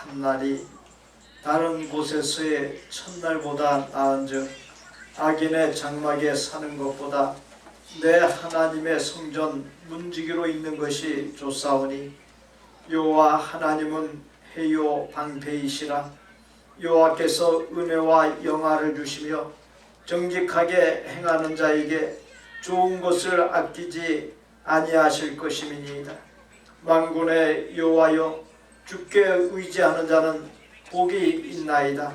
한날이 다른 곳에서의 첫날보다 나은즉 악인의 장막에 사는 것보다 내 하나님의 성전 문지기로 있는 것이 좋사오니 여호와 하나님은 해요 방패이시라. 여호와께서 은혜와 영화를 주시며 정직하게 행하는 자에게 좋은 것을 아끼지 아니하실 것임이니이다. 만군의 여호와여, 주께 의지하는 자는 복이 있나이다.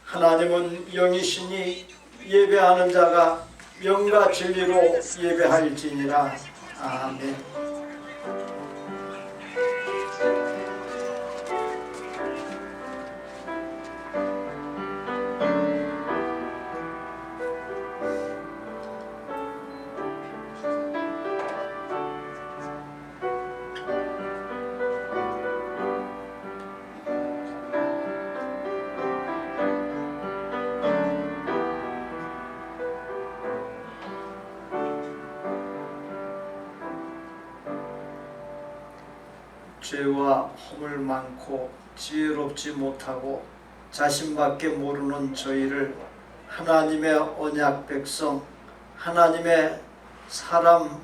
하나님은 영이시니 예배하는 자가 영과 진리로 예배할지니라. 아멘. 죄와 허물 많고 지혜롭지 못하고 자신밖에 모르는 저희를 하나님의 언약 백성, 하나님의 사람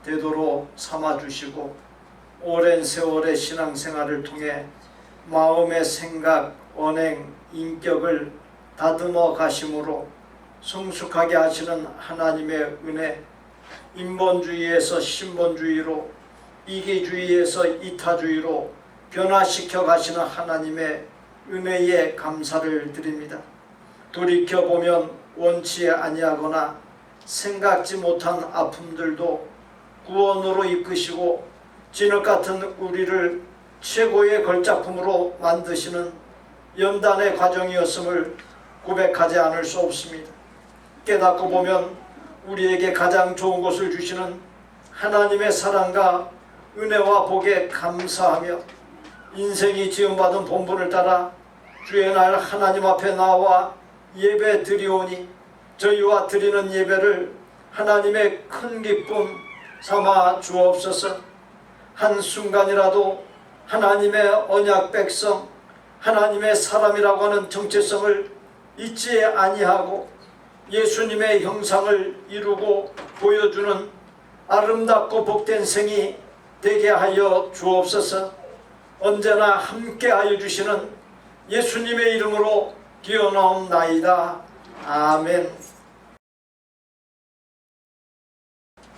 되도록 삼아주시고 오랜 세월의 신앙생활을 통해 마음의 생각, 언행, 인격을 다듬어 가심으로 성숙하게 하시는 하나님의 은혜, 인본주의에서 신본주의로, 이기주의에서 이타주의로 변화시켜 가시는 하나님의 은혜에 감사를 드립니다. 돌이켜보면 원치 아니하거나 생각지 못한 아픔들도 구원으로 이끄시고 진흙같은 우리를 최고의 걸작품으로 만드시는 연단의 과정이었음을 고백하지 않을 수 없습니다. 깨닫고 보면 우리에게 가장 좋은 것을 주시는 하나님의 사랑과 은혜와 복에 감사하며 인생이 지음받은 본분을 따라 주의 날 하나님 앞에 나와 예배 드리오니 저희와 드리는 예배를 하나님의 큰 기쁨 삼아 주옵소서. 한순간이라도 하나님의 언약 백성, 하나님의 사람이라고 하는 정체성을 잊지 아니하고 예수님의 형상을 이루고 보여주는 아름답고 복된 생이 되게 하여 주옵소서. 언제나 함께 하여 주시는 예수님의 이름으로 기원하옵나이다. 아멘.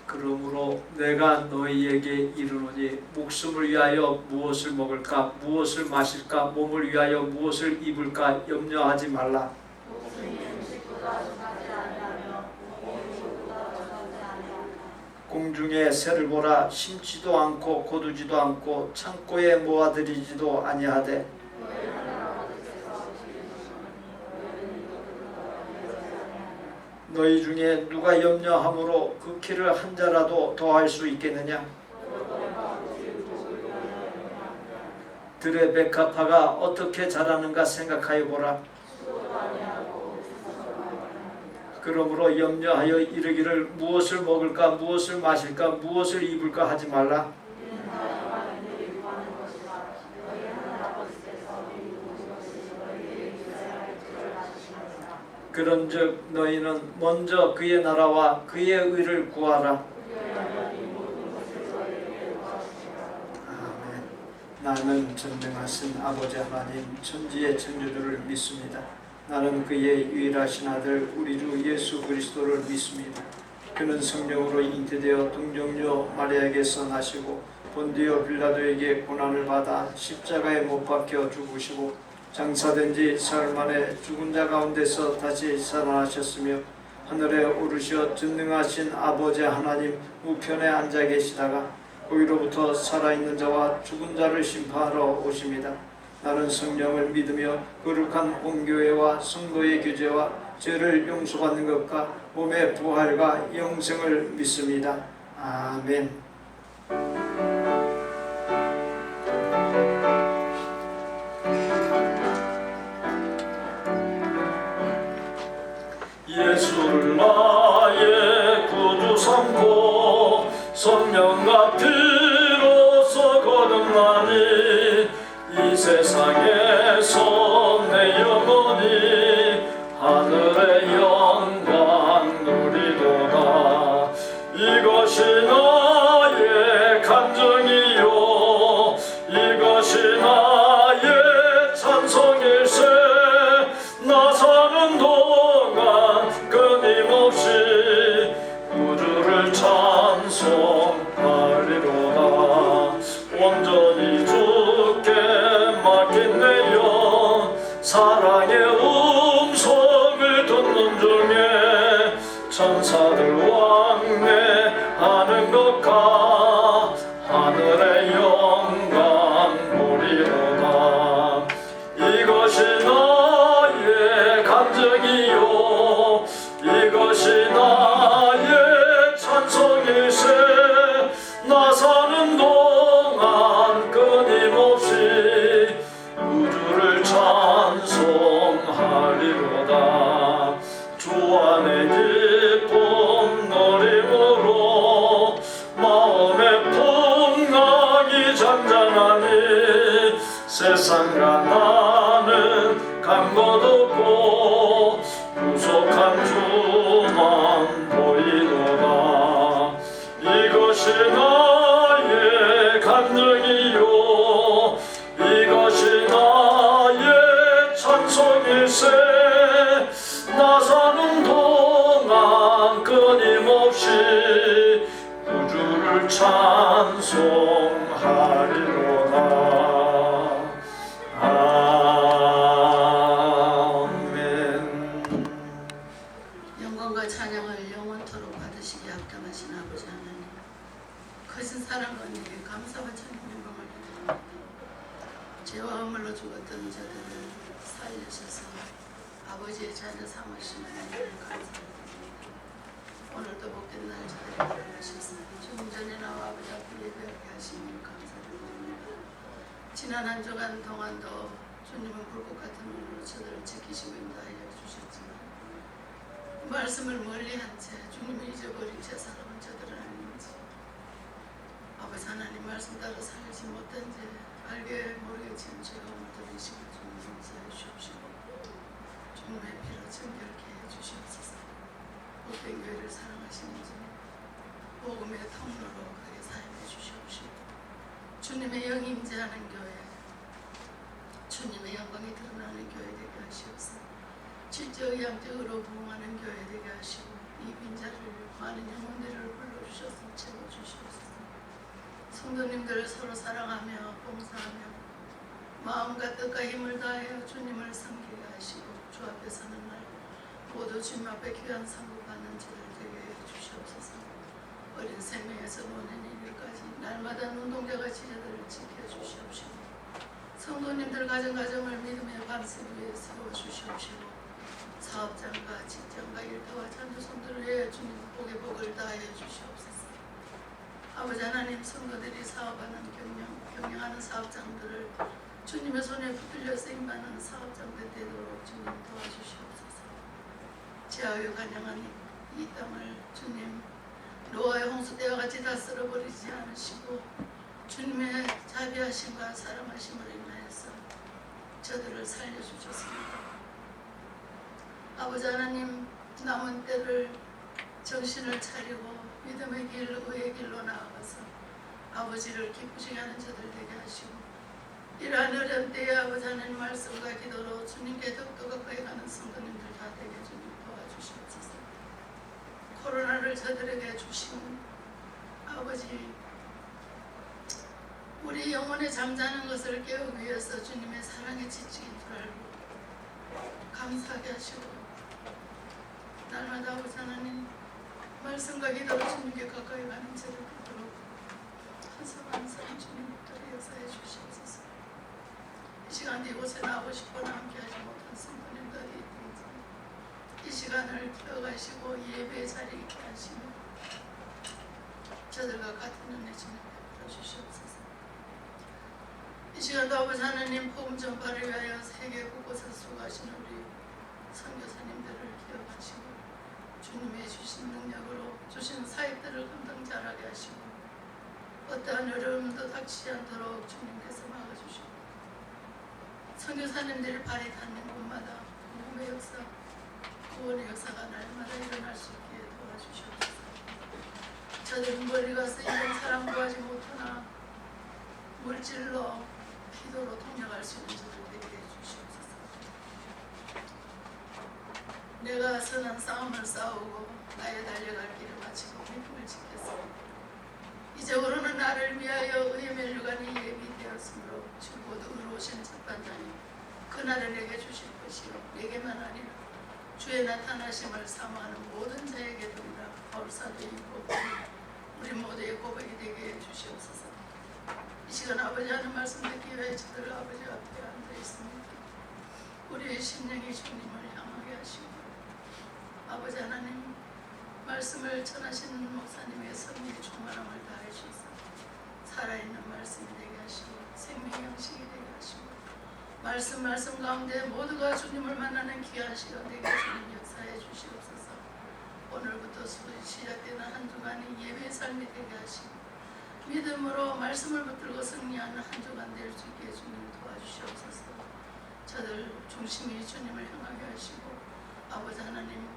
그러므로 내가 너희에게 이르노니 목숨을 위하여 무엇을 먹을까, 무엇을 마실까, 몸을 위하여 무엇을 입을까 염려하지 말라. 공중의 새를 보라. 심지도 않고 거두지도 않고 창고에 모아들이지도 아니하되 너희 중에 누가 염려함으로 그 키를 한 자라도 더할 수 있겠느냐? 들의 백합화가 어떻게 자라는가 생각하여 보라. 그러므로 염려하여 이르기를 무엇을 먹을까, 무엇을 마실까, 무엇을 입을까 하지 말라. 그런즉 너희는 먼저 그의 나라와 그의 의를 구하라. 아멘. 나는 전능하신 아버지 하나님 천지의 창조주를 믿습니다. 나는 그의 유일하신 아들 우리 주 예수 그리스도를 믿습니다. 그는 성령으로 잉태되어 동정녀 마리아에게서 나시고 본디오 빌라도에게 고난을 받아 십자가에 못 박혀 죽으시고 장사된 지 사흘 만에 죽은 자 가운데서 다시 살아나셨으며 하늘에 오르시어 전능하신 아버지 하나님 우편에 앉아 계시다가 거기로부터 살아있는 자와 죽은 자를 심판하러 오십니다. 나는 성령을 믿으며 거룩한 공교회와 성도의 교제와 죄를 용서받는 것과 몸의 부활과 영생을 믿습니다. 아멘. 예수를 나의 구주 삼고 성령과 피로서 거듭나니 이 세상에서 내 영혼이 하늘의 영광 누리도다. 이것이 나의 감정이요 이것이 나의 찬송일세. 나 사는 동안 끊임없이 우주를 찬송하리로다. 온전히 주께 맡긴 내 영 사랑의 음성을 듣는 중에 천사들 왕래하는 것과 하늘의 영광 보리로다. 이것이 나의 감정이요 이것이 나의 찬송일세. 나 사는 동안 끊임없이 우주를 찬송하리로다. 주 안에 기쁨 노림으로 마음의 풍랑이 잔잔하니 세상과 나는 간 것 없고 부족한 주만 보이도다. 이것이 나의 감정이요 이것이 나의 찬송일세. 나 사는 동안 끊임없이 우주를 찬송하리로다. 영광과 찬양을 영원토록 받으시기 합당하신 아버지 하나님, 크신 사랑과 은혜에 감사와 찬양 영광을 드립니다. 죄와 허물로 죽었던 저들을 살리셔서 아버지의 자녀 삼으신 하나님을 감사드립니다. 오늘도 복된 날 저들에게 하셔서 주님 전에 나와 아버지 앞에 예배하게 하시니 감사드립니다. 지난 한 주간 동안도 주님은 불꽃 같은 눈으로 저들을 지키시고 인도하여 주셨지만 말씀을 멀리한 채 주님을 잊어버린 채 살아온 저들은 아닌지, 아버지 하나님 말씀 따라 살지 못한 채 알게 모르겠지만 죄가 옮겨들이시고 주님 용서해 주옵시고 주님의 피로 정결케 해 주시옵소서. 복된 교회를 사랑하시는 주님, 복음의 통로로 그게 사용해 주시옵시고 주님의 영이 임재하는 교회, 주님의 영광이 드러나는 교회 되게 하시옵소서. 질적 양적으로 부흥하는 교회 되게 하시고 이 빈자를 많은 영혼들을 불러주셔서 채워주시옵소서. 성도님들 서로 사랑하며 봉사하며 마음과 뜻과 힘을 다하여 주님을 섬기게 하시고 주 앞에 서는 날 모두 주님 앞에 귀한 상급 받는 저들 되게 해 주시옵소서. 어린 생명에서 노년 일일까지 날마다 눈동자같이 저들을 지켜주시옵시고 성도님들 가정을 믿음의 반석 위에 세워주시옵시고 사업장과 직장과 일터와 자녀손들을 위해 주님 복의 복을 다하여 주시옵소서. 아버지 하나님, 성도들이 사업하는 경영하는 사업장들을 주님의 손에 붙들려 쓰임받는 사업장들 되도록 주님 도와주시옵소서. 제하여 간영한 이 땅을 주님 노아의 홍수 때와 같이 다 쓸어버리지 않으시고 주님의 자비하심과 사랑하심을 인하여서 저들을 살려주셨습니다. 아버지 하나님, 남은 때를 정신을 차리고 믿음의 길, 의의 길로 나아가서 아버지를 기쁘시게 하는 저들 되게 하시고 이러한 어려운 때에 아버지 하나님 말씀과 기도로 주님께 더욱더 가까이 가는 성도님들 다 되게 주님 도와주시옵소서. 코로나를 저들에게 주신 아버지, 우리 영혼에 잠자는 것을 깨우기 위해서 주님의 사랑의 지식인 줄 알고 감사하게 하시고 날마다 아버지 하나님 말씀과 기도로 주님께 가까이 가는 저를 그도록 한 사람 한 사람 주님부터 역사해 주시옵소서. 이 시간 이곳에 나오고 싶거나 함께하지 못한 성도님들이 있든지 이 시간을 키워가시고 예배의 자리에 있게 하시며 저들과 같은 은혜 주님 베풀어 주시옵소서. 이 시간도 아버지 하나님 복음 전파를 위하여 세계 곳곳에서 수고하시는 우리 선교사님들을 기억하시고 주님의 주신 능력으로 주신 사역들을 감당 잘하게 하시고 어떠한 어려움도 닥치지 않도록 주님께서 막아주시고 선교사님들이 발이 닿는 곳마다 복음의 역사, 구원의 역사가 날마다 일어날 수 있게 도와주시옵소서. 저들은 멀리 가서 이런 사람 구하지 못하나 물질로 기도로 통역할 수 있는 저들 되게 해주시옵소서. 내가 선한 싸움을 싸우고 나의 달려갈 길을 마치고 믿음을 지켰습니다. 이제부로는 나를 위하여 의의 멸류관이 예비되었으므로 주곧 의로우신 재판장이 그날에 내게 주실 것이요 내게만 아니라 주의 나타나심을 사모하는 모든 자에게 도리라. 바울사도의 고백, 우리 모두의 고백이 되게 해주시옵소서. 이 시간 아버지 하는 말씀 듣기 위해 저들 아버지 앞에 앉아 있습니다. 우리의 심령이 주님을 향하게 하시고 아버지 하나님 말씀을 전하시는 목사님의 섭리의 충만함을 다해 주시옵소서. 살아있는 말씀이 되게 하시고 생명의 양식이 되게 하시고 말씀 가운데 모두가 주님을 만나는 귀한 시간 되게 주님 역사해 주시옵소서. 오늘부터 시작되는 한 주간이 예배의 삶이 되게 하시고 믿음으로 말씀을 붙들고 승리하는 한 주간 될 수 있게 주님 도와주시옵소서. 저들 중심이 주님을 향하게 하시고 아버지 하나님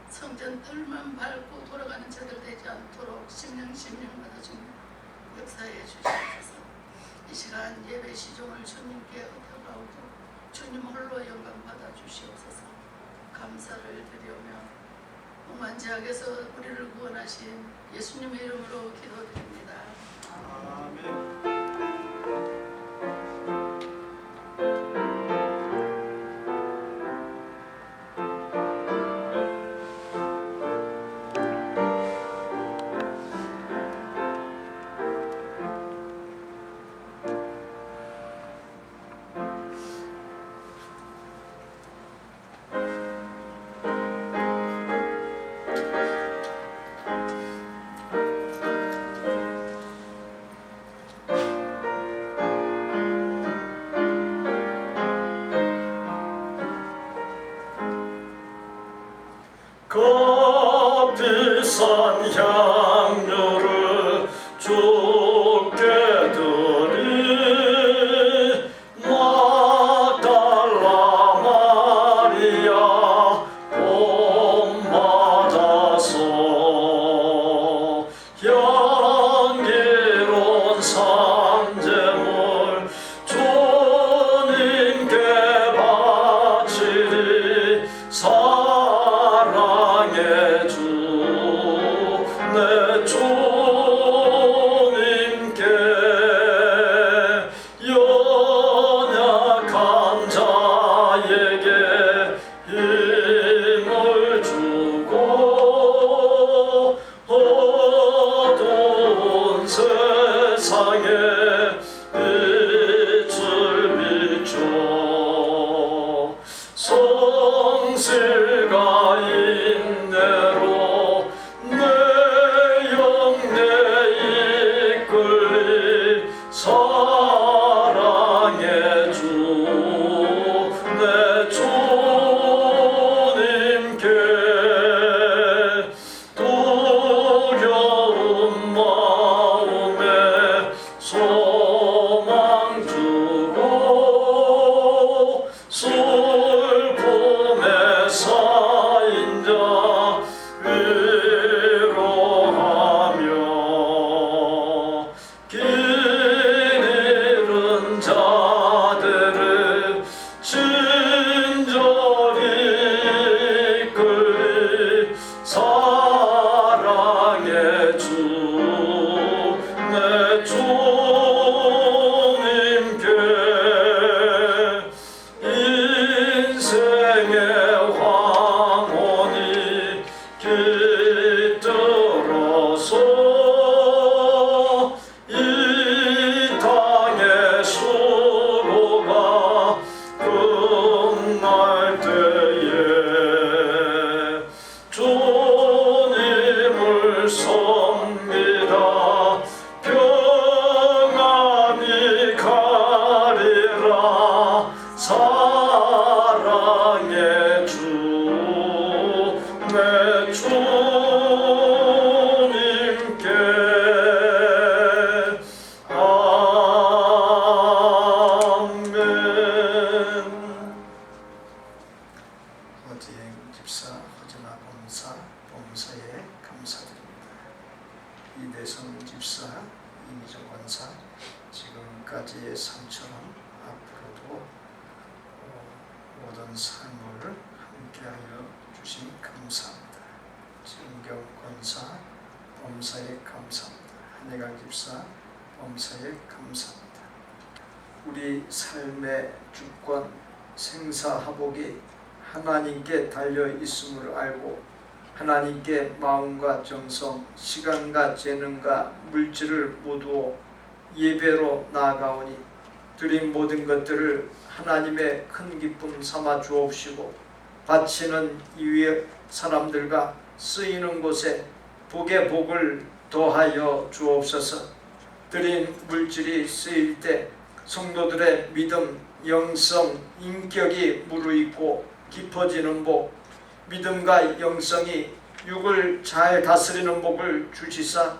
성전 뜰만 밟고 돌아가는 저들 되지 않도록 심령마다 주님 역사해 주시옵소서. 이 시간 예배 시종을 주님께 흩어가오고 주님 홀로 영광 받아 주시옵소서. 감사를 드리오며 억만지악에서 우리를 구원하신 예수님의 이름으로 기도드립니다. 아멘. 값비싼 향료를 주께 드리 막달라 마리아 본받아서 향기로운 산재물 주님께 바치리 사랑의 주 내 주님께 연약한 자에게 힘을 주고 어두운 세상에 빛을 비춰 성실과 인내로 내 영내 이끌리 사랑의 주 내 주님께 두려운 마음에 소망 주고 슬픔에 쌓인 자 위로하며 길 잃은 자들을 친절히 이끌리 사랑의 주 내 주님께 인생의 황혼이 깃들어서 이 땅의 수고가 끝날 때에 주님을 섬기다 평안히 가리라 사랑의 주 내 주님께 아멘. 삶을 함께하여 주신 감사합니다. 진경 권사 범사에 감사합니다. 한혜강 집사 범사에 감사합니다. 우리 삶의 주권 생사화복이 하나님께 달려 있음을 알고 하나님께 마음과 정성, 시간과 재능과 물질을 모두 예배로 나아가오니 드린 모든 것들을 하나님의 큰 기쁨 삼아 주옵시고 바치는 이외 사람들과 쓰이는 곳에 복의 복을 더하여 주옵소서. 드린 물질이 쓰일 때 성도들의 믿음, 영성, 인격이 무르익고 깊어지는 복, 믿음과 영성이 육을 잘 다스리는 복을 주시사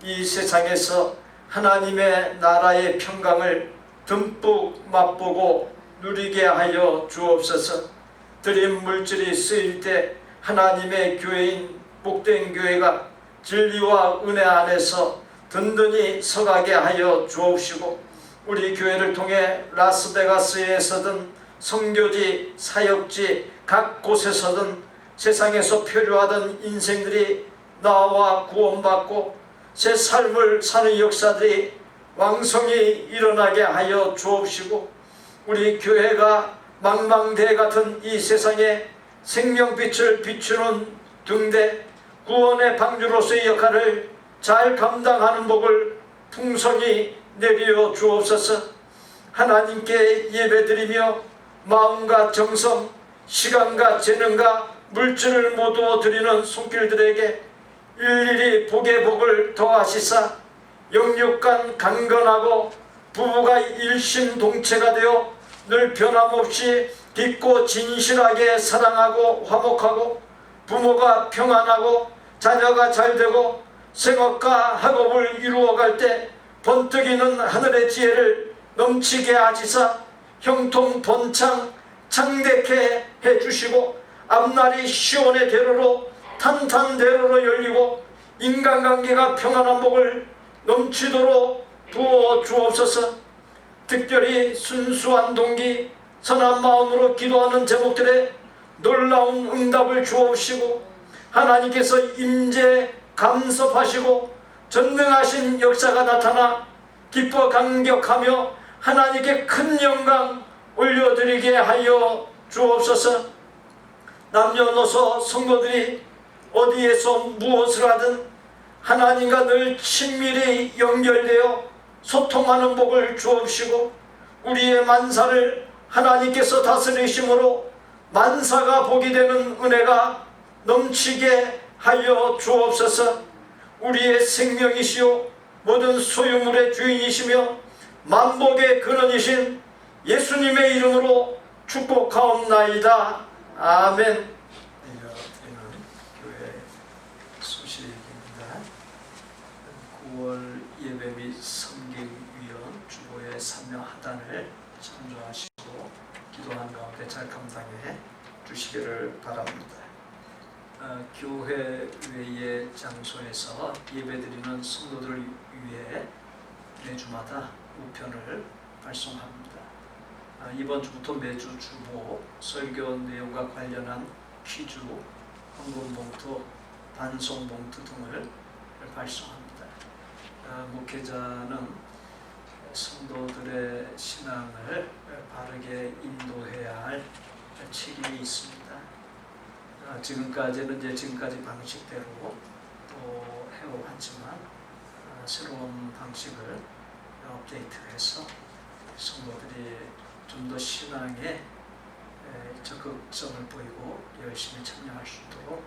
이 세상에서 하나님의 나라의 평강을 듬뿍 맛보고 누리게 하여 주옵소서. 드린 물질이 쓰일 때 하나님의 교회인 복된 교회가 진리와 은혜 안에서 든든히 서가게 하여 주옵시고 우리 교회를 통해 라스베가스에서든 선교지, 사역지 각 곳에서든 세상에서 표류하던 인생들이 나와 구원받고 새 삶을 사는 역사들이 왕성히 일어나게 하여 주옵시고 우리 교회가 망망대해 같은 이 세상에 생명빛을 비추는 등대 구원의 방주로서의 역할을 잘 감당하는 복을 풍성히 내려 주옵소서. 하나님께 예배드리며 마음과 정성, 시간과 재능과 물질을 모두 드리는 손길들에게 일일이 복의 복을 더하시사 영육간 강건하고 부부가 일심동체가 되어 늘 변함없이 깊고 진실하게 사랑하고 화목하고 부모가 평안하고 자녀가 잘되고 생업과 학업을 이루어갈 때 번뜩이는 하늘의 지혜를 넘치게 하시사 형통 번창 창대케 해주시고 앞날이 시온의 대로로 탄탄대로로 열리고 인간관계가 평안한 복을 넘치도록 부어 주옵소서. 특별히 순수한 동기 선한 마음으로 기도하는 제목들에 놀라운 응답을 주옵시고 하나님께서 임재 감섭하시고 전능하신 역사가 나타나 기뻐 감격하며 하나님께 큰 영광 올려드리게 하여 주옵소서. 남녀노소 성도들이 어디에서 무엇을 하든 하나님과 늘 친밀히 연결되어 소통하는 복을 주옵시고 우리의 만사를 하나님께서 다스리심으로 만사가 복이 되는 은혜가 넘치게 하여 주옵소서. 우리의 생명이시오 모든 소유물의 주인이시며 만복의 근원이신 예수님의 이름으로 축복하옵나이다. 아멘. 이는 교회 소식입니다. 9월 예배 및 섬김위원 주보의 참여 하단을 참조하시고 기도하는 가운데 잘 감당해 주시기를 바랍니다. 교회 외의 장소에서 예배드리는 성도들을 위해 매주마다 우편을 발송합니다. 이번 주부터 매주 주보, 설교 내용과 관련한 퀴즈, 헌금봉투, 반송봉투 등을 발송합니다. 목회자는 성도들의 신앙을 바르게 인도해야 할 책임이 있습니다. 지금까지 방식대로 또 해오갔지만 새로운 방식을 업데이트해서 성도들이 좀 더 신앙에 적극성을 보이고 열심히 참여할 수 있도록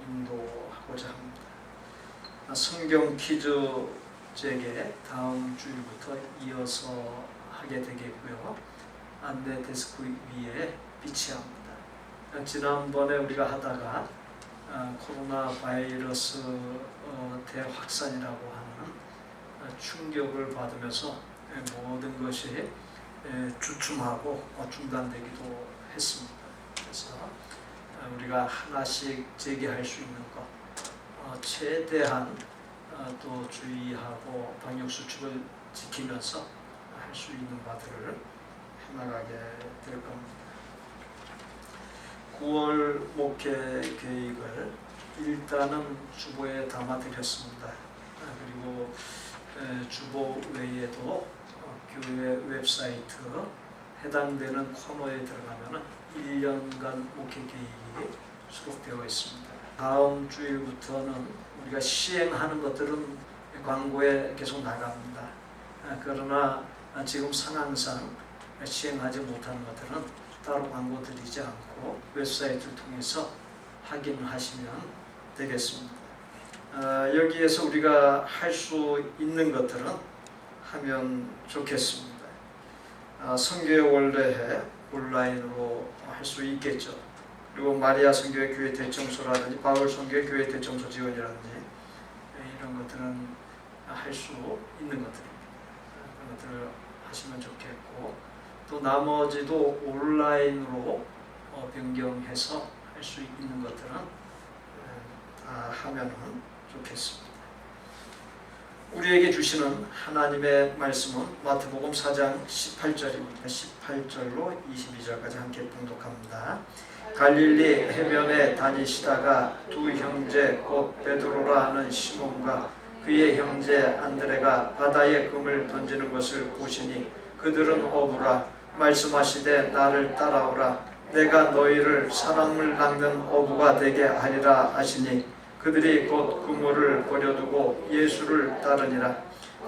인도하고자 합니다. 성경 퀴즈 제게 다음 주일부터 이어서 하게 되겠고요. 안내 데스크 위에 비치합니다. 지난번에 우리가 하다가 코로나 바이러스 대확산이라고 하는 충격을 받으면서 모든 것이 주춤하고 중단되기도 했습니다. 그래서 우리가 하나씩 제기할 수 있는 것 최대한 또 주의하고 방역수칙을 지키면서 할 수 있는 바들을 해나가게 될 겁니다. 9월 목회 계획을 일단은 주보에 담아드렸습니다. 그리고 주보 외에도 교회 웹사이트 해당되는 코너에 들어가면 1년간 목회 계획이 수록되어 있습니다. 다음 주일부터는 우리가 시행하는 것들은 광고에 계속 나갑니다. 그러나 지금 상황상 시행하지 못하는 것들은 따로 광고 드리지 않고 웹사이트를 통해서 확인하시면 되겠습니다. 여기에서 우리가 할 수 있는 것들은 하면 좋겠습니다. 선교회 원래회 온라인으로 할 수 있겠죠. 그리고 마리아 선교회 교회 대청소라든지 바울 선교회 교회 대청소 지원이라든지 이런 것들은 할 수 있는 것들입니다. 그런 것들을 하시면 좋겠고, 또 나머지도 온라인으로 변경해서 할 수 있는 것들은 다 하면 좋겠습니다. 우리에게 주시는 하나님의 말씀은 마태복음 4장 18절입니다. 18절로 22절까지 함께 봉독합니다. 갈릴리 해변에 다니시다가 두 형제 곧 베드로라 하는 시몬과 그의 형제 안드레가 바다에 금을 던지는 것을 보시니 그들은 어부라. 말씀하시되 나를 따라오라. 내가 너희를 사람을 낚는 어부가 되게 하리라 하시니 그들이 곧 그물을 버려두고 예수를 따르니라.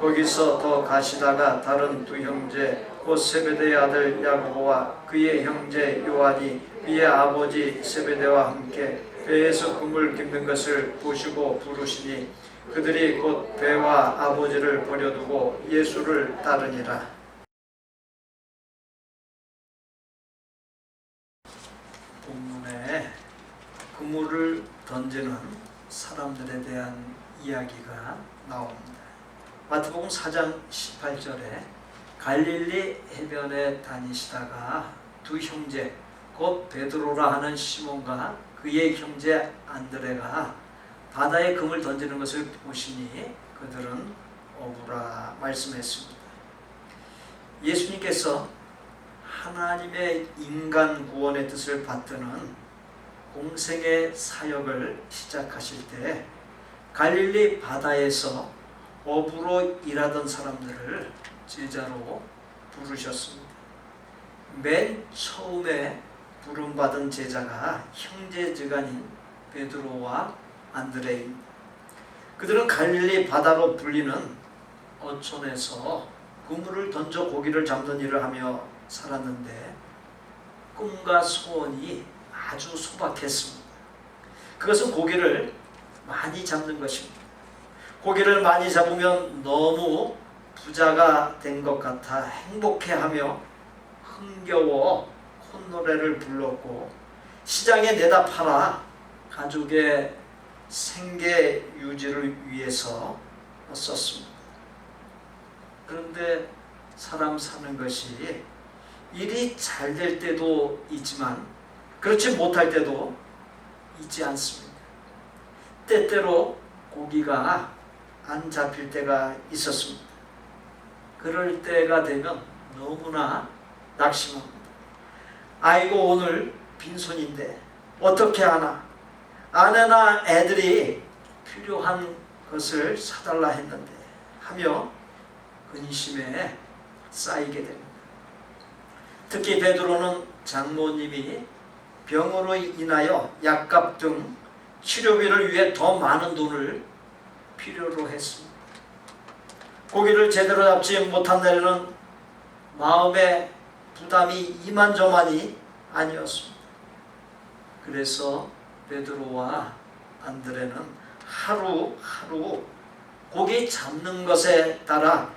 거기서 더 가시다가 다른 두 형제 곧 세베대의 아들 야고보와 그의 형제 요한이 그의 아버지 세베대와 함께 배에서 금을 깁는 것을 보시고 부르시니 그들이 곧 배와 아버지를 버려두고 예수를 따르니라. 본문에 그물을 던지는 사람들에 대한 이야기가 나옵니다. 마태복음 4장 18절에 갈릴리 해변에 다니시다가 두 형제 곧 베드로라 하는 시몬과 그의 형제 안드레가 바다에 금을 던지는 것을 보시니 그들은 어부라 말씀했습니다. 예수님께서 하나님의 인간 구원의 뜻을 받드는 공생의 사역을 시작하실 때 갈릴리 바다에서 어부로 일하던 사람들을 제자로 부르셨습니다. 맨 처음에 부름받은 제자가 형제지간인 베드로와 안드레입니다. 그들은 갈릴리 바다로 불리는 어촌에서 그물을 던져 고기를 잡는 일을 하며 살았는데 꿈과 소원이 아주 소박했습니다. 그것은 고기를 많이 잡는 것입니다. 고기를 많이 잡으면 너무 부자가 된 것 같아 행복해하며 흥겨워 콧노래를 불렀고 시장에 내다 팔아 가족의 생계 유지를 위해서 썼습니다. 그런데 사람 사는 것이 일이 잘 될 때도 있지만 그렇지 못할 때도 있지 않습니다. 때때로 고기가 안 잡힐 때가 있었습니다. 그럴 때가 되면 너무나 낙심합니다. 아이고 오늘 빈손인데 어떻게 하나, 아내나 애들이 필요한 것을 사달라 했는데 하며 근심에 쌓이게 됩니다. 특히 베드로는 장모님이 병으로 인하여 약값 등 치료비를 위해 더 많은 돈을 필요로 했습니다. 고기를 제대로 잡지 못한 날에는 마음의 부담이 이만저만이 아니었습니다. 그래서 베드로와 안드레는 하루하루 고기 잡는 것에 따라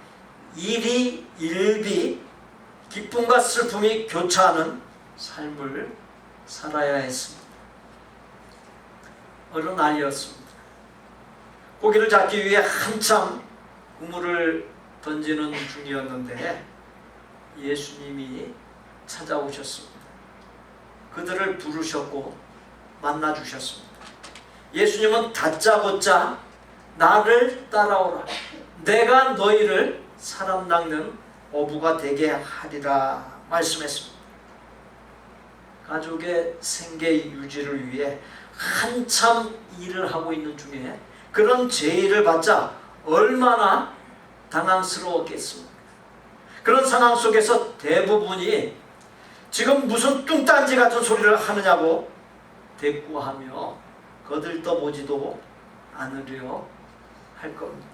일이 일비 기쁨과 슬픔이 교차하는 삶을 살아야 했습니다. 어느 날이었습니다. 고기를 잡기 위해 한참 그물을 던지는 중이었는데 예수님이 찾아오셨습니다. 그들을 부르셨고 만나주셨습니다. 예수님은 다짜고짜 나를 따라오라. 내가 너희를 사람 낚는 어부가 되게 하리라 말씀했습니다. 가족의 생계 유지를 위해 한참 일을 하고 있는 중에 그런 제의를 받자 얼마나 당황스러웠겠습니까? 그런 상황 속에서 대부분이 지금 무슨 뚱딴지 같은 소리를 하느냐고 대꾸하며 거들떠보지도 않으려 할 겁니다.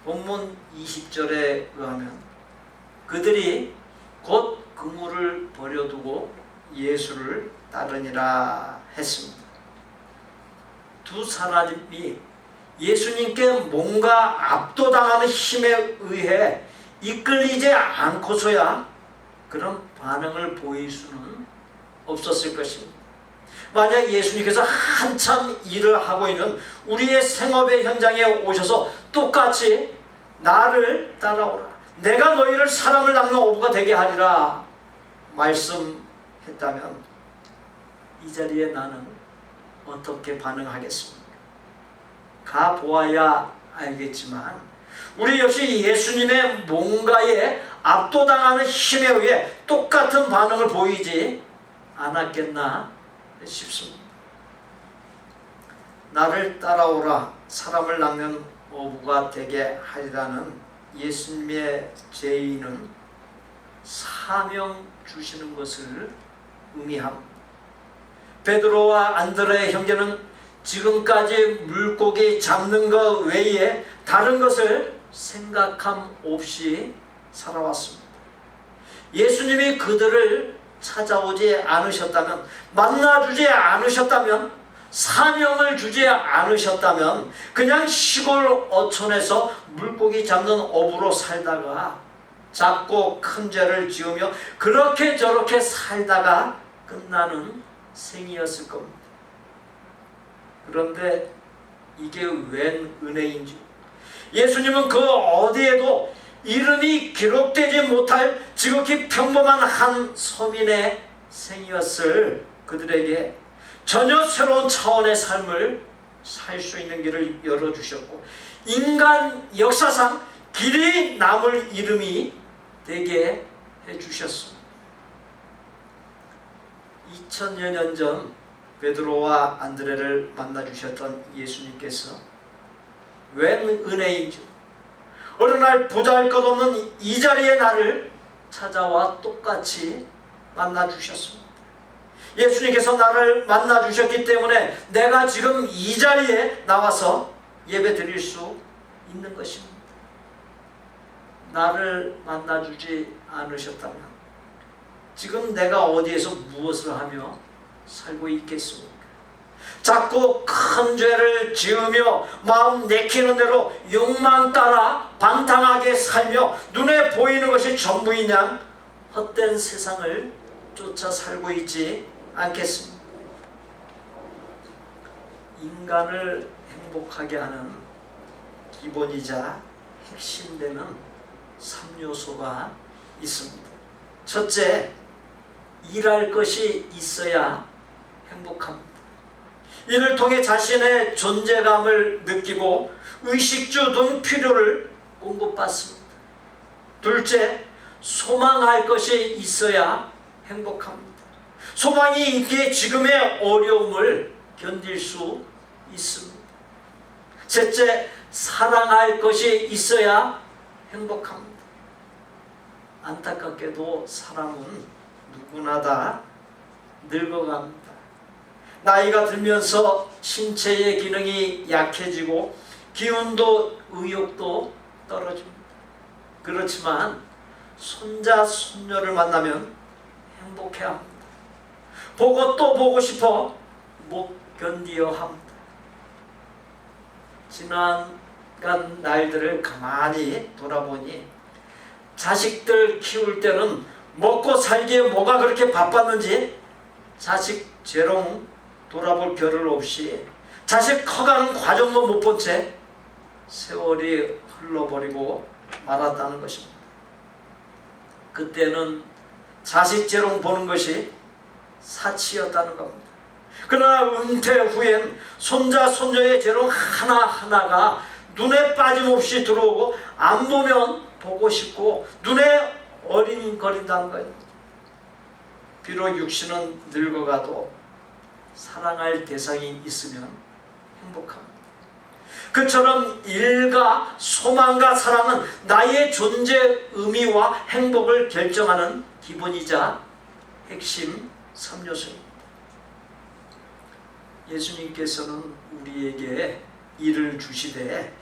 본문 20절에 의하면 그들이 곧 그물을 버려두고 예수를 따르니라 했습니다. 두 사람이 예수님께 뭔가 압도당하는 힘에 의해 이끌리지 않고서야 그런 반응을 보일 수는 없었을 것입니다. 만약 예수님께서 한참 일을 하고 있는 우리의 생업의 현장에 오셔서 똑같이 나를 따라오라, 내가 너희를 사람을 낚는 어부가 되게 하리라 말씀했다면 이 자리에 나는 어떻게 반응하겠습니까? 가보아야 알겠지만 우리 역시 예수님의 뭔가에 압도당하는 힘에 의해 똑같은 반응을 보이지 않았겠나 싶습니다. 나를 따라오라, 사람을 낚는 어부가 되게 하리라는 예수님의 제의는 사명 주시는 것을 의미합니다. 베드로와 안드레의 형제는 지금까지 물고기 잡는 것 외에 다른 것을 생각함 없이 살아왔습니다. 예수님이 그들을 찾아오지 않으셨다면, 만나주지 않으셨다면, 사명을 주지 않으셨다면 그냥 시골 어촌에서 물고기 잡는 어부로 살다가 작고 큰 죄를 지으며 그렇게 저렇게 살다가 끝나는 생이었을 겁니다. 그런데 이게 웬 은혜인지, 예수님은 그 어디에도 이름이 기록되지 못할 지극히 평범한 한 서민의 생이었을 그들에게 전혀 새로운 차원의 삶을 살 수 있는 길을 열어주셨고 인간 역사상 길이 남을 이름이 되게 해주셨습니다. 2000여 년 전 베드로와 안드레를 만나주셨던 예수님께서 웬 은혜인지 어느 날 보잘것없는 이 자리에 나를 찾아와 똑같이 만나주셨습니다. 예수님께서 나를 만나주셨기 때문에 내가 지금 이 자리에 나와서 예배 드릴 수 있는 것입니다. 나를 만나주지 않으셨다면 지금 내가 어디에서 무엇을 하며 살고 있겠습니까? 작고 큰 죄를 지으며 마음 내키는 대로 욕망 따라 방탕하게 살며 눈에 보이는 것이 전부인 양 헛된 세상을 쫓아 살고 있지 않겠습니다. 인간을 행복하게 하는 기본이자 핵심되는 3요소가 있습니다. 첫째, 일할 것이 있어야 행복합니다. 이를 통해 자신의 존재감을 느끼고 의식주 등 필요를 공급받습니다. 둘째, 소망할 것이 있어야 행복합니다. 소망이 있기에 지금의 어려움을 견딜 수 있습니다. 셋째, 사랑할 것이 있어야 행복합니다. 안타깝게도 사람은 누구나 다 늙어갑니다. 나이가 들면서 신체의 기능이 약해지고 기운도 의욕도 떨어집니다. 그렇지만 손자, 손녀를 만나면 행복해합니다. 보고 또 보고 싶어 못 견디어 합니다. 지나간 날들을 가만히 돌아보니 자식들 키울 때는 먹고 살기에 뭐가 그렇게 바빴는지 자식 재롱 돌아볼 겨를 없이 자식 커가는 과정도 못 본 채 세월이 흘러버리고 말았다는 것입니다. 그때는 자식 재롱 보는 것이 사치였다는 겁니다. 그러나 은퇴 후엔 손자 손녀의 재롱 하나하나가 눈에 빠짐없이 들어오고 안 보면 보고 싶고 눈에 어린거린다는 거예요. 비록 육신은 늙어가도 사랑할 대상이 있으면 행복합니다. 그처럼 일과 소망과 사랑은 나의 존재 의미와 행복을 결정하는 기본이자 핵심 3요소입니다. 예수님께서는 우리에게 일을 주시되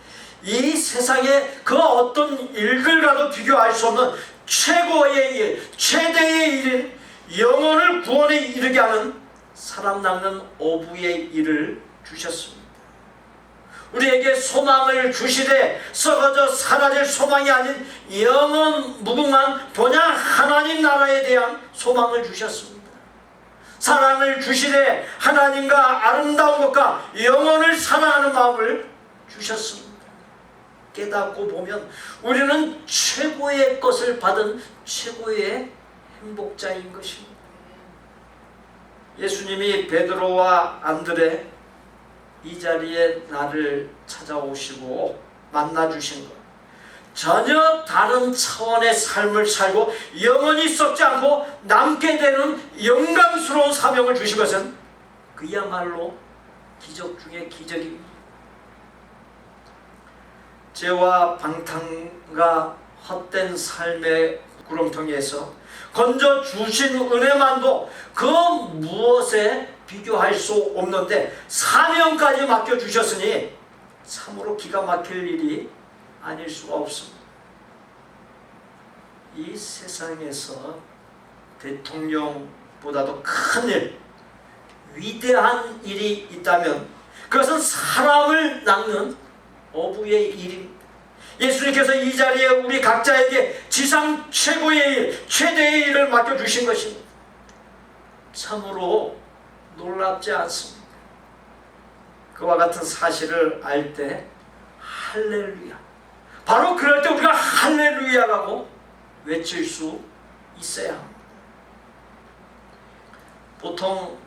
이 세상에 그 어떤 일들과도 비교할 수 없는 최고의 일, 최대의 일인 영혼을 구원에 이르게 하는 사람 낚는 어부의 일을 주셨습니다. 우리에게 소망을 주시되 썩어져 사라질 소망이 아닌 영원 무궁한 본향 하나님 나라에 대한 소망을 주셨습니다. 사랑을 주시되 하나님과 아름다운 것과 영혼을 사랑하는 마음을 주셨습니다. 깨닫고 보면 우리는 최고의 것을 받은 최고의 행복자인 것입니다. 예수님이 베드로와 안드레 이 자리에 나를 찾아오시고 만나주신 것, 전혀 다른 차원의 삶을 살고 영원히 썩지 않고 남게 되는 영광스러운 사명을 주신 것은 그야말로 기적 중의 기적입니다. 죄와 방탕과 헛된 삶의 구렁텅이에서 건져 주신 은혜만도 그 무엇에 비교할 수 없는데 사명까지 맡겨주셨으니 참으로 기가 막힐 일이 아닐 수가 없습니다. 이 세상에서 대통령보다도 큰 일, 위대한 일이 있다면 그것은 사람을 낚는 어부의 일입니다. 예수님께서 이 자리에 우리 각자에게 지상 최고의 일, 최대의 일을 맡겨주신 것입니다. 참으로 놀랍지 않습니다. 그와 같은 사실을 알 때 할렐루야, 바로 그럴 때 우리가 할렐루야라고 외칠 수 있어야 합니다. 보통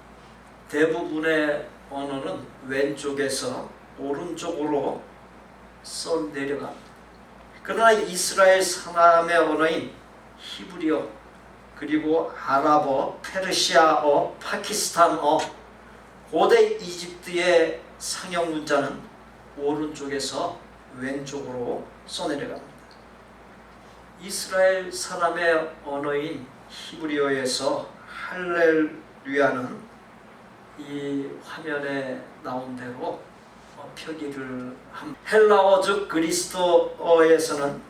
대부분의 언어는 왼쪽에서 오른쪽으로 써 내려갑니다. 그러나 이스라엘 사람의 언어인 히브리어, 그리고 아랍어, 페르시아어, 파키스탄어, 고대 이집트의 상형 문자는 오른쪽에서 왼쪽으로 써내려갑니다. 이스라엘 사람의 언어인 히브리어에서 할렐루야는 이 화면에 나온 대로 표기를 합니다. 헬라어 즉 그리스도어에서는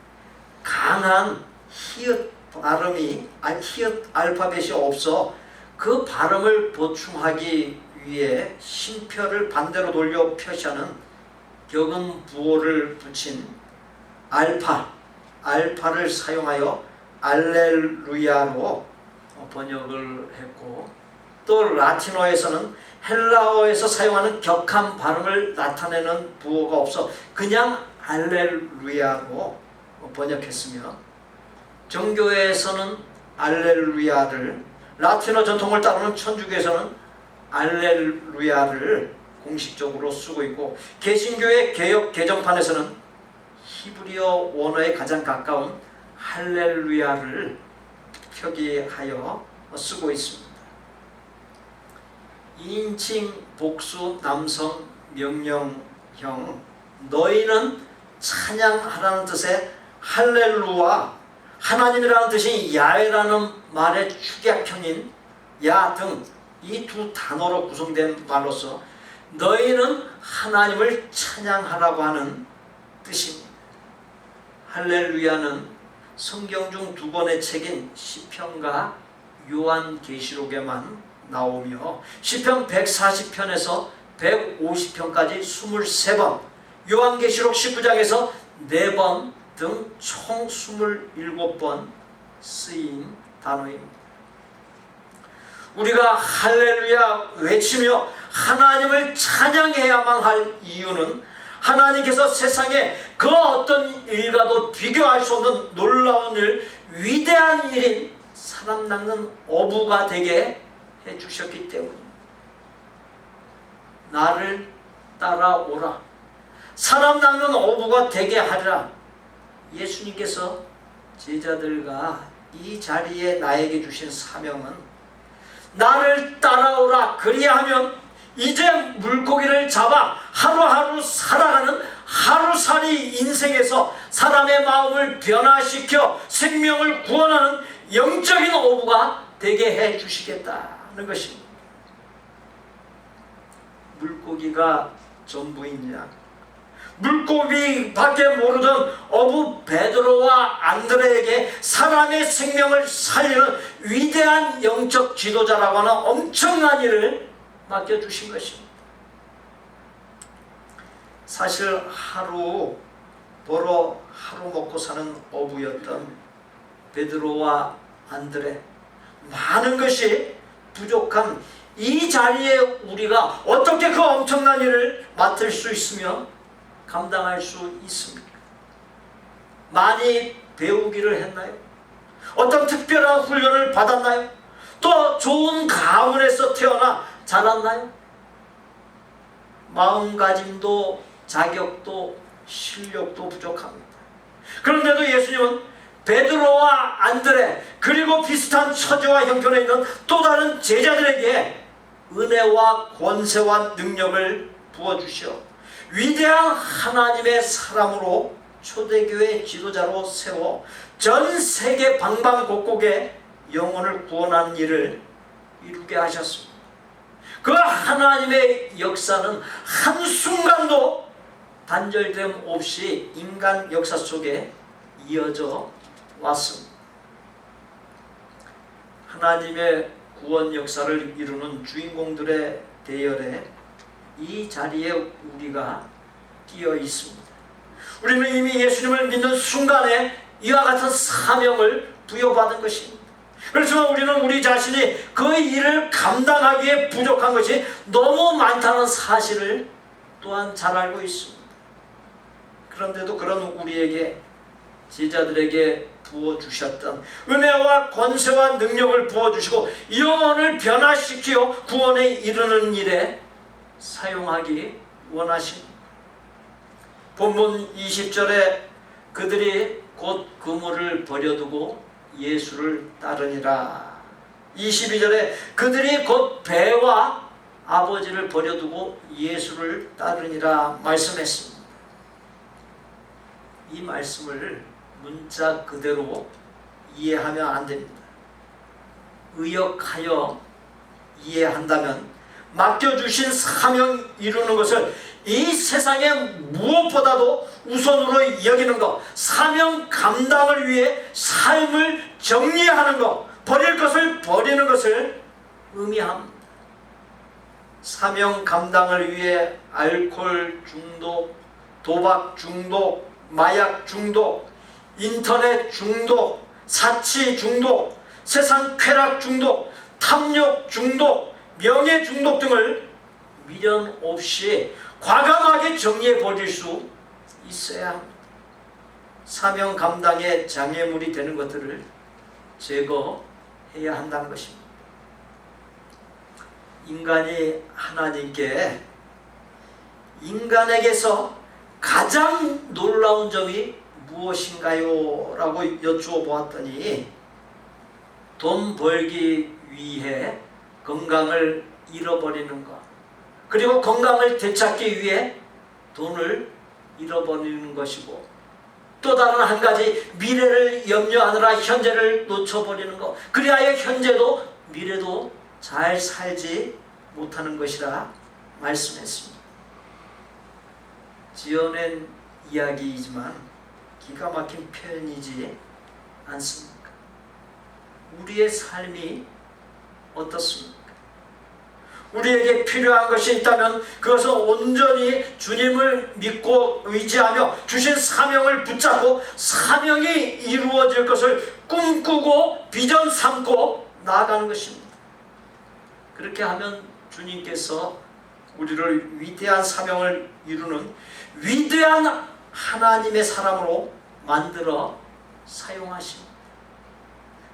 강한 히읗 발음이 히읗 알파벳이 없어 그 발음을 보충하기 위해 심표를 반대로 돌려 표시하는 격음 부호를 붙인 알파를 사용하여 알렐루야로 번역을 했고, 또 라틴어에서는 헬라어에서 사용하는 격한 발음을 나타내는 부호가 없어 그냥 알렐루야로 번역했으며, 정교회에서는 알렐루야를, 라틴어 전통을 따르는 천주교에서는 알렐루야를 공식적으로 쓰고 있고, 개신교의 개역 개정판에서는 히브리어 원어에 가장 가까운 할렐루야를 표기하여 쓰고 있습니다. 2인칭 복수 남성 명령형 너희는 찬양하라는 뜻의 할렐루야, 하나님이라는 뜻이 야훼라는 말의 축약형인 야 등 이 두 단어로 구성된 말로서 너희는 하나님을 찬양하라고 하는 뜻입니다. 할렐루야는 성경 중 두 권의 책인 시편과 요한계시록에만 나오며 시편 140편에서 150편까지 23번, 요한계시록 19장에서 4번 등 총 27번 쓰인 단어입니다. 우리가 할렐루야 외치며 하나님을 찬양해야만 할 이유는 하나님께서 세상에 그 어떤 일과도 비교할 수 없는 놀라운 일, 위대한 일인 사람 낚는 어부가 되게 해주셨기 때문입니다. 나를 따라오라, 사람 낚는 어부가 되게 하리라. 예수님께서 제자들과 이 자리에 나에게 주신 사명은 나를 따라오라. 그리하면 이제 물고기를 잡아 하루하루 살아가는 하루살이 인생에서 사람의 마음을 변화시켜 생명을 구원하는 영적인 어부가 되게 해 주시겠다는 것입니다. 물고기가 전부이냐? 물고기밖에 모르던 어부 베드로와 안드레에게 사람의 생명을 살리는 위대한 영적 지도자라고 하는 엄청난 일을 맡겨주신 것입니다. 사실 하루 벌어 하루 먹고 사는 어부였던 베드로와 안드레, 많은 것이 부족한 이 자리에 우리가 어떻게 그 엄청난 일을 맡을 수 있으며 감당할 수 있습니까? 많이 배우기를 했나요? 어떤 특별한 훈련을 받았나요? 또 좋은 가문에서 태어나 자랐나요? 마음가짐도 자격도 실력도 부족합니다. 그런데도 예수님은 베드로와 안드레 그리고 비슷한 처지와 형편에 있는 또 다른 제자들에게 은혜와 권세와 능력을 부어주시어 위대한 하나님의 사람으로 초대교회 지도자로 세워 전 세계 방방곡곡에 영혼을 구원하는 일을 이루게 하셨습니다. 그 하나님의 역사는 한순간도 단절됨 없이 인간 역사 속에 이어져 왔습니다. 하나님의 구원 역사를 이루는 주인공들의 대열에 이 자리에 우리가 끼어 있습니다. 우리는 이미 예수님을 믿는 순간에 이와 같은 사명을 부여받은 것입니다. 그렇지만 우리는 우리 자신이 그 일을 감당하기에 부족한 것이 너무 많다는 사실을 또한 잘 알고 있습니다. 그런데도 그런 우리에게 제자들에게 부어주셨던 은혜와 권세와 능력을 부어주시고 영혼을 변화시키어 구원에 이르는 일에 사용하기 원하십니다. 본문 20절에 그들이 곧 그물을 버려두고 예수를 따르니라. 22절에 그들이 곧 배와 아버지를 버려두고 예수를 따르니라 말씀했습니다. 이 말씀을 문자 그대로 이해하면 안 됩니다. 의역하여 이해한다면 맡겨주신 사명 이루는 것을 이 세상에 무엇보다도 우선으로 여기는 것, 사명 감당을 위해 삶을 정리하는 것, 버릴 것을 버리는 것을 의미합니다. 사명 감당을 위해 알코올 중독, 도박 중독, 마약 중독, 인터넷 중독, 사치 중독, 세상 쾌락 중독, 탐욕 중독, 명예 중독 등을 미련 없이 과감하게 정리해 버릴 수 있어야 합니다. 사명 감당의 장애물이 되는 것들을 제거해야 한다는 것입니다. 인간이 하나님께 인간에게서 가장 놀라운 점이 무엇인가요? 라고 여쭈어 보았더니 돈 벌기 위해 건강을 잃어버리는 것, 그리고 건강을 되찾기 위해 돈을 잃어버리는 것이고, 또 다른 한 가지 미래를 염려하느라 현재를 놓쳐버리는 것, 그리하여 현재도 미래도 잘 살지 못하는 것이라 말씀했습니다. 지어낸 이야기이지만 기가 막힌 표현이지 않습니까? 우리의 삶이 어떻습니까? 우리에게 필요한 것이 있다면 그것은 온전히 주님을 믿고 의지하며 주신 사명을 붙잡고 사명이 이루어질 것을 꿈꾸고 비전 삼고 나아가는 것입니다. 그렇게 하면 주님께서 우리를 위대한 사명을 이루는 위대한 하나님의 사람으로 만들어 사용하십니다.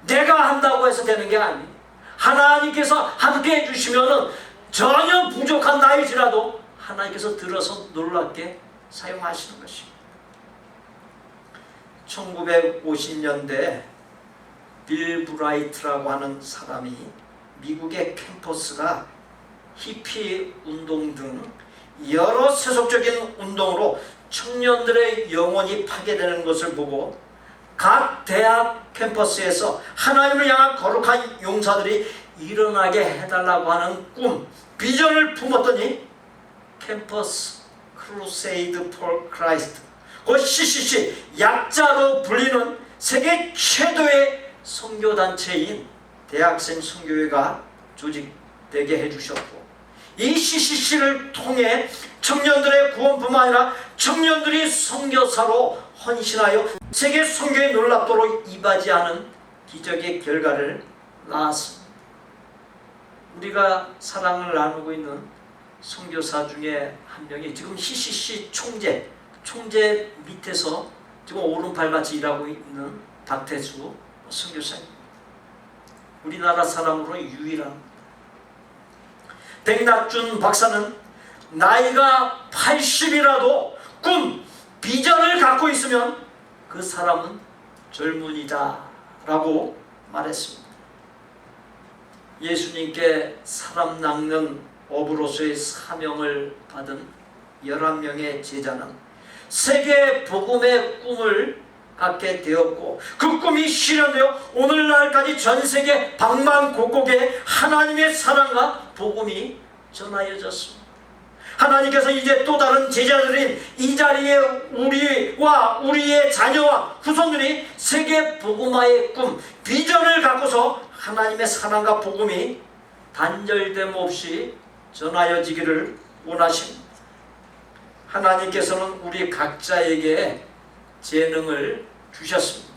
내가 한다고 해서 되는 게 아니에요. 하나님께서 함께 해주시면 전혀 부족한 나일지라도 하나님께서 들어서 놀랍게 사용하시는 것입니다. 1950년대 빌 브라이트라고 하는 사람이 미국의 캠퍼스가 히피 운동 등 여러 세속적인 운동으로 청년들의 영혼이 파괴되는 것을 보고 각 대학 캠퍼스에서 하나님을 향한 거룩한 용사들이 일어나게 해달라고 하는 꿈, 비전을 품었더니 캠퍼스 크루세이드 폴 크라이스트, 그 CCC 약자로 불리는 세계 최대의 선교단체인 대학생 선교회가 조직되게 해주셨고, 이 CCC를 통해 청년들의 구원뿐만 아니라 청년들이 선교사로 헌신하여 세계 선교에 놀랍도록 이바지하는 기적의 결과를 낳았습니다. 우리가 사랑을 나누고 있는 선교사 중에 한 명이 지금 CCC 총재 밑에서 지금 오른팔같이 일하고 있는 박태수 선교사입니다. 우리나라 사람으로 유일합니다. 백낙준 박사는 나이가 80이라도 꿈, 비전을 갖고 있으면 그 사람은 젊은이다 라고 말했습니다. 예수님께 사람 낚는 어부로서의 사명을 받은 11명의 제자는 세계 복음의 꿈을 갖게 되었고, 그 꿈이 실현되어 오늘날까지 전 세계 방방곡곡에 하나님의 사랑과 복음이 전하여졌습니다. 하나님께서 이제 또 다른 제자들인 이 자리에 우리와 우리의 자녀와 후손들이 세계 복음화의 꿈, 비전을 갖고서 하나님의 사랑과 복음이 단절됨 없이 전하여지기를 원하십니다. 하나님께서는 우리 각자에게 재능을 주셨습니다.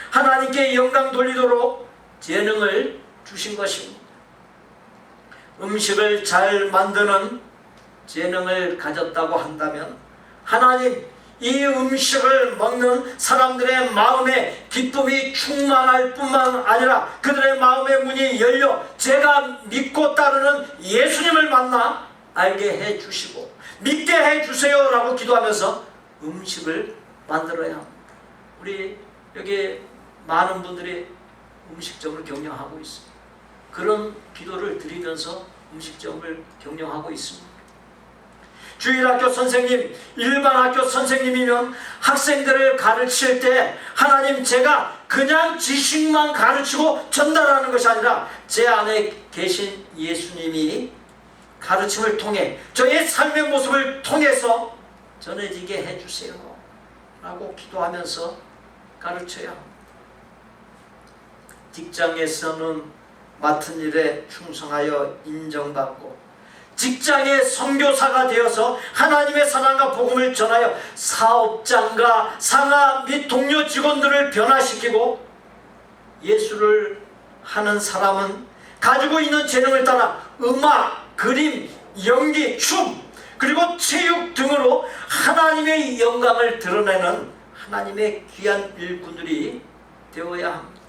하나님께 영광 돌리도록 재능을 주신 것입니다. 음식을 잘 만드는 재능을 가졌다고 한다면 하나님, 이 음식을 먹는 사람들의 마음에 기쁨이 충만할 뿐만 아니라 그들의 마음의 문이 열려 제가 믿고 따르는 예수님을 만나 알게 해주시고 믿게 해주세요 라고 기도하면서 음식을 만들어야 합니다. 우리 여기 많은 분들이 음식점을 경영하고 있습니다. 그런 기도를 드리면서 음식점을 경영하고 있습니다. 주일학교 선생님, 일반 학교 선생님이면 학생들을 가르칠 때 하나님, 제가 그냥 지식만 가르치고 전달하는 것이 아니라 제 안에 계신 예수님이 가르침을 통해 저의 삶의 모습을 통해서 전해지게 해주세요 라고 기도하면서 가르쳐야 합니다. 직장에서는 맡은 일에 충성하여 인정받고 직장의 선교사가 되어서 하나님의 사랑과 복음을 전하여 사업장과 상하 및 동료 직원들을 변화시키고, 예수를 하는 사람은 가지고 있는 재능을 따라 음악, 그림, 연기, 춤, 그리고 체육 등으로 하나님의 영광을 드러내는 하나님의 귀한 일꾼들이 되어야 합니다.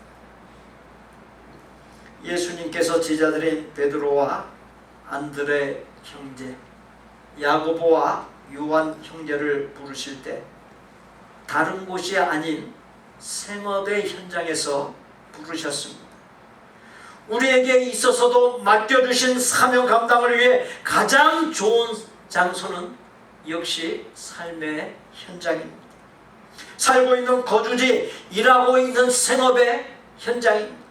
예수님께서 제자들인 베드로와 안드레 형제, 야고보와 요한 형제를 부르실 때 다른 곳이 아닌 생업의 현장에서 부르셨습니다. 우리에게 있어서도 맡겨주신 사명 감당을 위해 가장 좋은 장소는 역시 삶의 현장입니다. 살고 있는 거주지, 일하고 있는 생업의 현장입니다.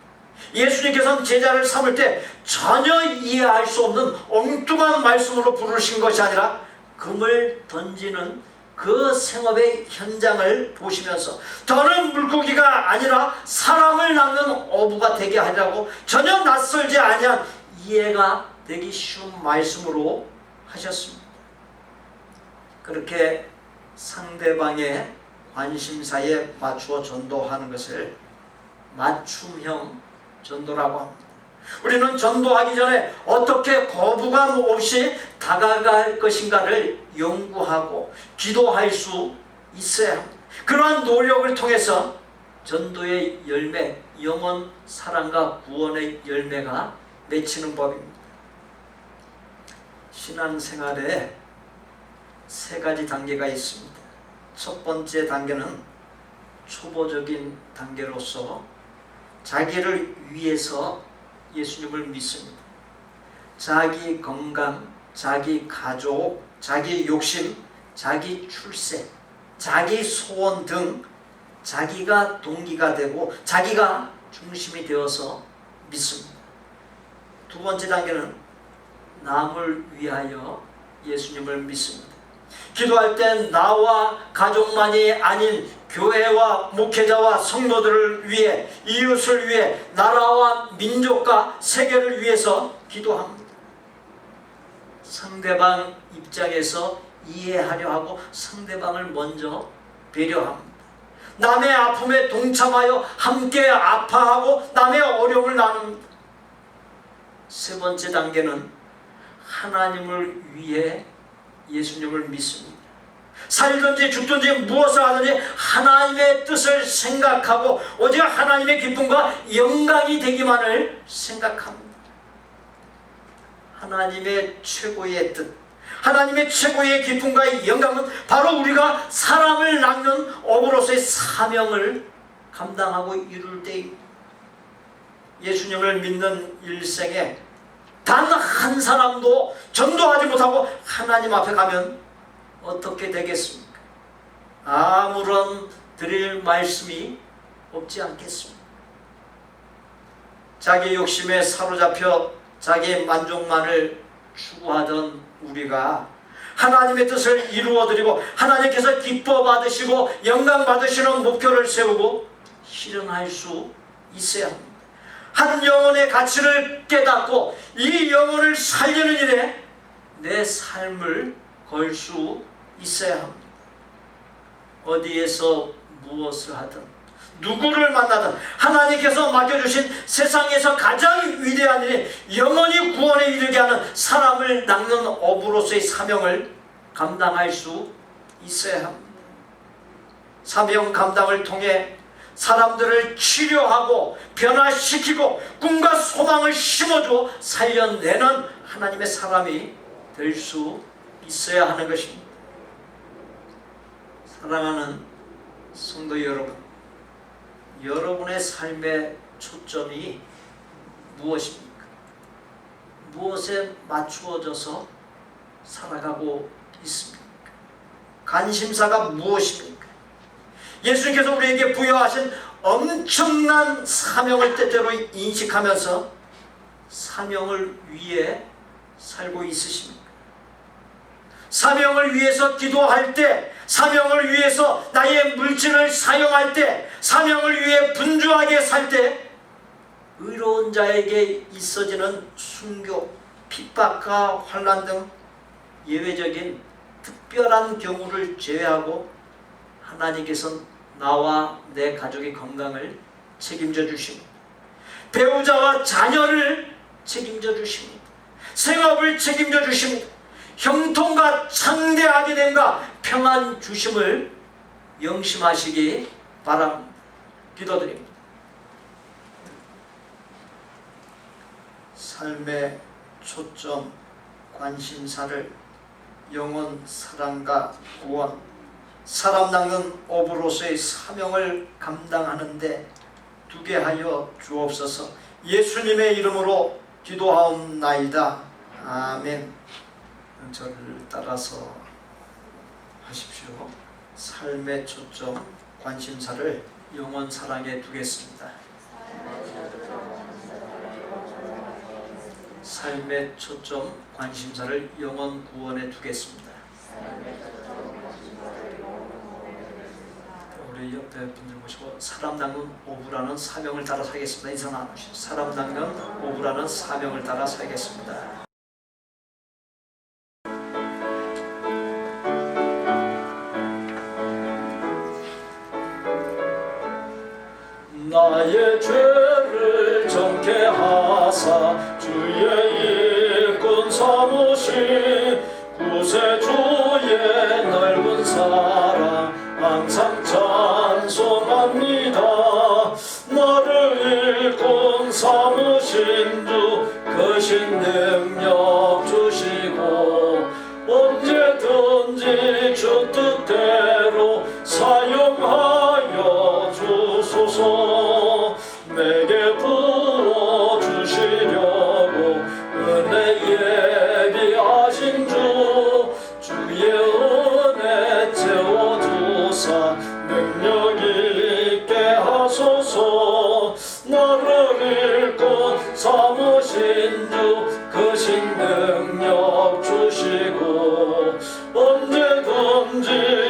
예수님께서는 제자를 삼을 때 전혀 이해할 수 없는 엉뚱한 말씀으로 부르신 것이 아니라 금을 던지는 그 생업의 현장을 보시면서 저는 물고기가 아니라 사람을 낚는 어부가 되게 하려고 전혀 낯설지 아니한 이해가 되기 쉬운 말씀으로 하셨습니다. 그렇게 상대방의 관심사에 맞추어 전도하는 것을 맞춤형 전도라고 합니다. 우리는 전도하기 전에 어떻게 거부감 없이 다가갈 것인가를 연구하고 기도할 수 있어야 합니다. 그러한 노력을 통해서 전도의 열매, 영혼 사랑과 구원의 열매가 맺히는 법입니다. 신앙생활에 3가지 단계가 있습니다. 첫 번째 단계는 초보적인 단계로서 자기를 위해서 예수님을 믿습니다. 자기 건강, 자기 가족, 자기 욕심, 자기 출세, 자기 소원 등 자기가 동기가 되고 자기가 중심이 되어서 믿습니다. 두 번째 단계는 남을 위하여 예수님을 믿습니다. 기도할 땐 나와 가족만이 아닌 교회와 목회자와 성도들을 위해, 이웃을 위해, 나라와 민족과 세계를 위해서 기도합니다. 상대방 입장에서 이해하려 하고 상대방을 먼저 배려합니다. 남의 아픔에 동참하여 함께 아파하고 남의 어려움을 나눕니다. 세 번째 단계는 하나님을 위해 예수님을 믿습니다. 살든지 죽든지 무엇을 하든지 하나님의 뜻을 생각하고 오직 하나님의 기쁨과 영광이 되기만을 생각합니다. 하나님의 최고의 뜻, 하나님의 최고의 기쁨과 영광은 바로 우리가 사람을 낳는 어부로서의 사명을 감당하고 이룰 때입니다. 예수님을 믿는 일생에 단 한 사람도 전도하지 못하고 하나님 앞에 가면 어떻게 되겠습니까? 아무런 드릴 말씀이 없지 않겠습니까? 자기 욕심에 사로잡혀 자기 만족만을 추구하던 우리가 하나님의 뜻을 이루어드리고 하나님께서 기뻐 받으시고 영광 받으시는 목표를 세우고 실현할 수 있어야 합니다. 한 영혼의 가치를 깨닫고 이 영혼을 살리는 일에 내 삶을 걸 수 있어야 합니다. 어디에서 무엇을 하든 누구를 만나든 하나님께서 맡겨주신 세상에서 가장 위대한 일이 영원히 구원에 이르게 하는 사람을 낚는 어부로서의 사명을 감당할 수 있어야 합니다. 사명 감당을 통해 사람들을 치료하고 변화시키고 꿈과 소망을 심어줘 살려내는 하나님의 사람이 될 수 있어야 하는 것입니다. 사랑하는 성도 여러분, 여러분의 삶의 초점이 무엇입니까? 무엇에 맞추어져서 살아가고 있습니까? 관심사가 무엇입니까? 예수님께서 우리에게 부여하신 엄청난 사명을 때때로 인식하면서 사명을 위해 살고 있으십니까? 사명을 위해서 기도할 때, 사명을 위해서 나의 물질을 사용할 때, 사명을 위해 분주하게 살 때 의로운 자에게 있어지는 순교, 핍박과 환난 등 예외적인 특별한 경우를 제외하고 하나님께서는 나와 내 가족의 건강을 책임져 주십니다. 배우자와 자녀를 책임져 주십니다. 생업을 책임져 주십니다. 형통과 창대하게 됨과 평안 주심을 영심하시기 바랍니다. 기도드립니다. 삶의 초점, 관심사를 영혼 사랑과 구원, 사람 낚는 어부로서의 사명을 감당하는데 두게 하여 주옵소서. 예수님의 이름으로 기도하옵나이다. 아멘. 저를 따라서 하십시오. 삶의 초점, 관심사를 영혼 사랑에 두겠습니다. 삶의 초점, 관심사를 영혼 구원에 두겠습니다. 우리 옆에 분들 모시고 사람 낚는 어부라는 사명을 따라 살겠습니다. 인사 나누시죠. 사람 낚는 어부라는 사명을 따라 살겠습니다. 나의 죄를 정케 하사 주의 일꾼 삼으신 구세주의 넓은 사랑 항상 찬송합니다. 나를 일꾼 삼으신 주 크신 능력 주시고 언제든지 주 뜻대로 사용하여 주소서. 내게 부어주시리 주 크신 능력 주시고 언제든지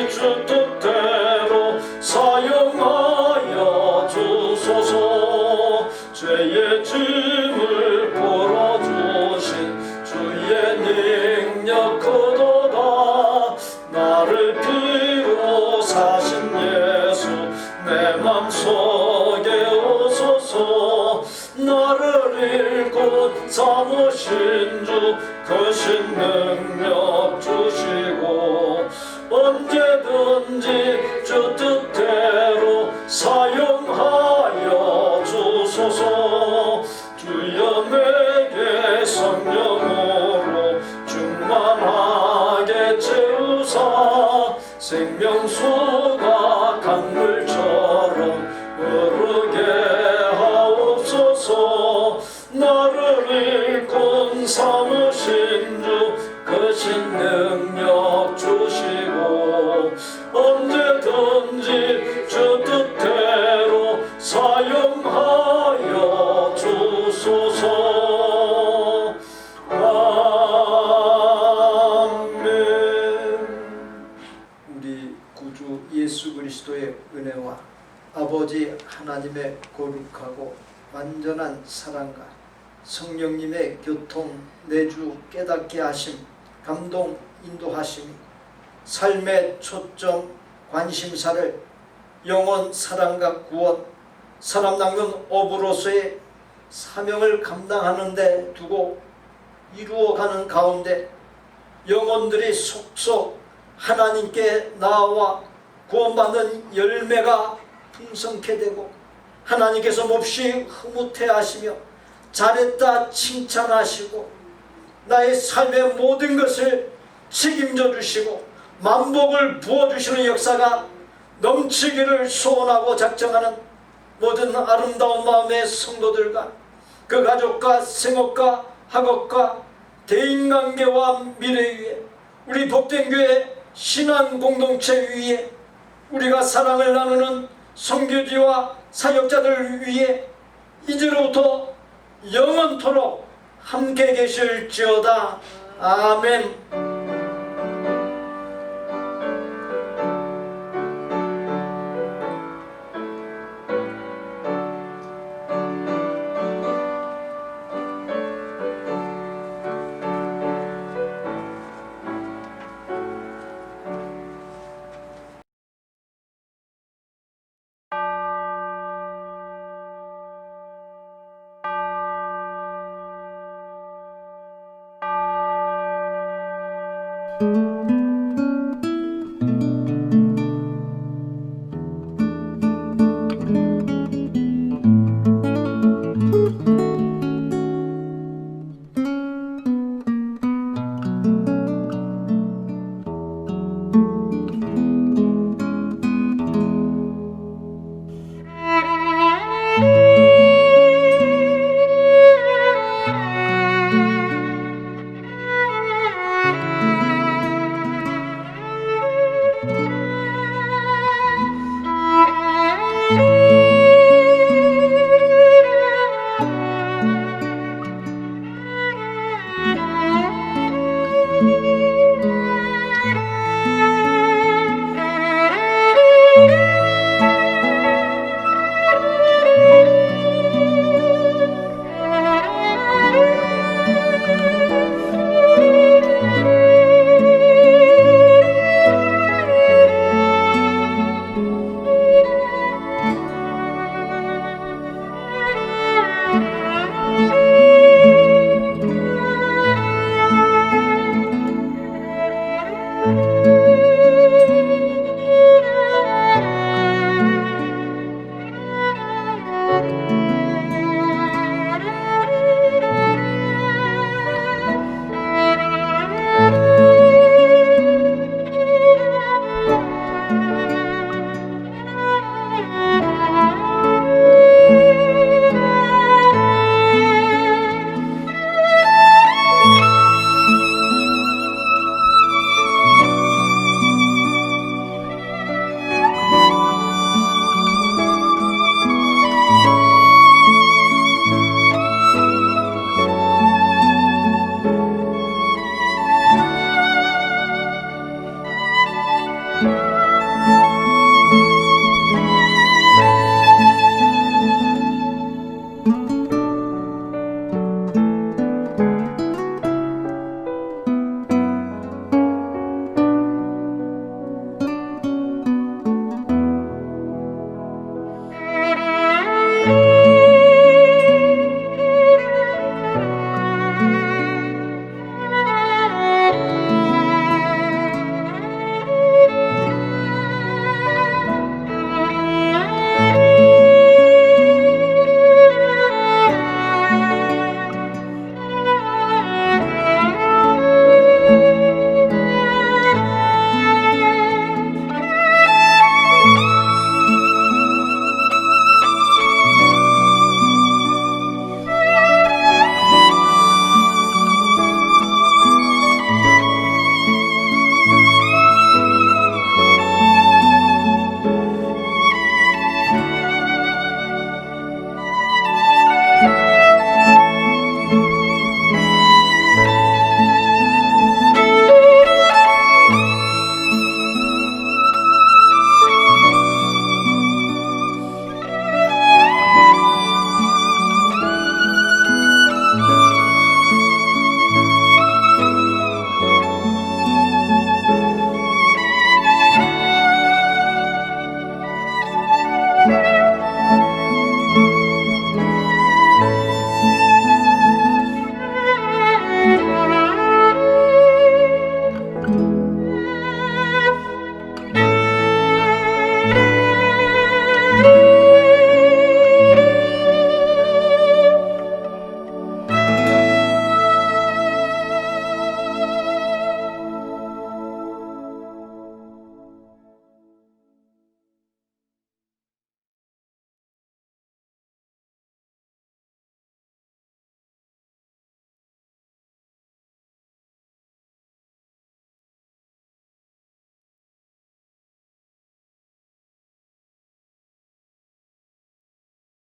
주 뜻대로 사용하여 주소서. 죄의 짐을 풀어주신 주의 능력 크도다. 나를 피로 사신 예수 내 맘속에 오소서. 나를 일꾼 삼으신 주 크신 능력 주시고 언제든지 주 뜻대로 사용하여 주소서. 주여 내게 성령으로 충만하게 채우사 생명수가 강물처럼 흐르게 하옵소서. 나를 일꾼 삼으신 주 크신 능력 주시고 언제든지 주 뜻대로 사용하여 주소서. 아멘. 우리 구주 예수 그리스도의 은혜와 아버지 하나님의 거룩하고 완전한 사랑과 성령님의 교통, 내주, 깨닫게 하심, 감동, 인도하심이 삶의 초점, 관심사를 영혼, 사랑과 구원, 사람 낚는 어부로서의 사명을 감당하는 데 두고 이루어가는 가운데 영혼들이 속속 하나님께 나와 구원받는 열매가 풍성케 되고 하나님께서 몹시 흐뭇해하시며 잘했다 칭찬하시고 나의 삶의 모든 것을 책임져 주시고 만복을 부어주시는 역사가 넘치기를 소원하고 작정하는 모든 아름다운 마음의 성도들과 그 가족과 생업과 학업과 대인관계와 미래 위에 우리 복된 교회 신앙 공동체 위에 우리가 사랑을 나누는 선교지와 사역자들 위에 이제로부터 영원토록 함께 계실지어다. 아멘. thank you